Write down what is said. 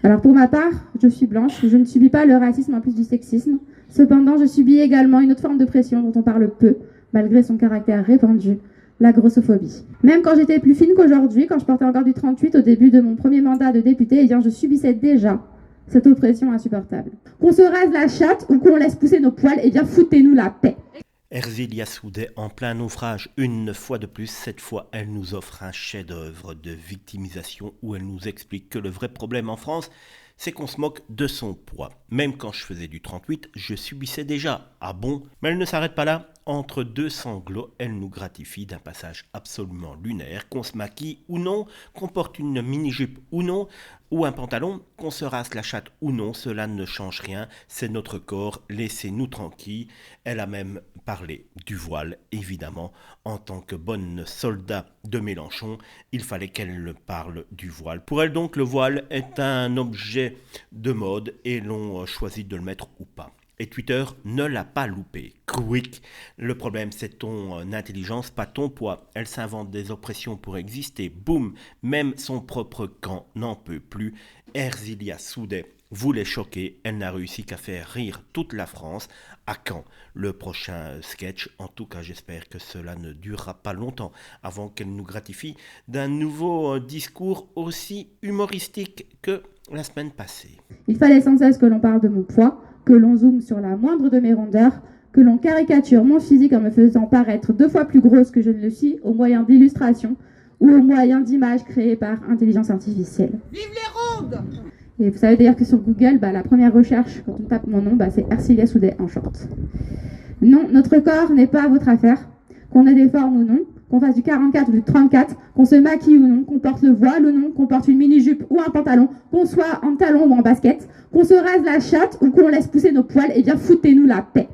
Alors pour ma part, je suis blanche, je ne subis pas le racisme en plus du sexisme. Cependant, je subis également une autre forme de pression dont on parle peu, malgré son caractère répandu, la grossophobie. Même quand j'étais plus fine qu'aujourd'hui, quand je portais encore du 38 au début de mon premier mandat de député, eh bien je subissais déjà cette oppression insupportable. Qu'on se rase la chatte ou qu'on laisse pousser nos poils, eh bien foutez-nous la paix. Erzilia Soudet, en plein naufrage, une fois de plus, cette fois, elle nous offre un chef-d'œuvre de victimisation où elle nous explique que le vrai problème en France, c'est qu'on se moque de son poids. Même quand je faisais du 38, je subissais déjà. Ah bon? Mais elle ne s'arrête pas là. Entre deux sanglots, elle nous gratifie d'un passage absolument lunaire, qu'on se maquille ou non, qu'on porte une mini-jupe ou non, ou un pantalon, qu'on se rase la chatte ou non, cela ne change rien, c'est notre corps, laissez-nous tranquilles. Elle a même parlé du voile, évidemment, en tant que bonne soldat de Mélenchon, il fallait qu'elle parle du voile. Pour elle donc, le voile est un objet de mode et l'on choisit de le mettre ou pas. Et Twitter ne l'a pas loupé. Quick. Le problème, c'est ton intelligence, pas ton poids. Elle s'invente des oppressions pour exister. Boum. Même son propre camp n'en peut plus. Erzilia Soudet voulait choquer. Elle n'a réussi qu'à faire rire toute la France. À quand le prochain sketch? En tout cas, j'espère que cela ne durera pas longtemps avant qu'elle nous gratifie d'un nouveau discours aussi humoristique que la semaine passée. Il fallait sans cesse que l'on parle de mon poids, que l'on zoome sur la moindre de mes rondeurs, que l'on caricature mon physique en me faisant paraître 2 fois plus grosse que je ne le suis au moyen d'illustrations ou au moyen d'images créées par intelligence artificielle. Vive les rondes! Et vous savez d'ailleurs que sur Google, la première recherche, quand on tape mon nom, c'est Erzilia Soudet en short. Non, notre corps n'est pas votre affaire, qu'on ait des formes ou non, qu'on fasse du 44 ou du 34, qu'on se maquille ou non, qu'on porte le voile ou non, qu'on porte une mini-jupe ou un pantalon, qu'on soit en talons ou en basket, qu'on se rase la chatte ou qu'on laisse pousser nos poils, eh bien foutez-nous la paix.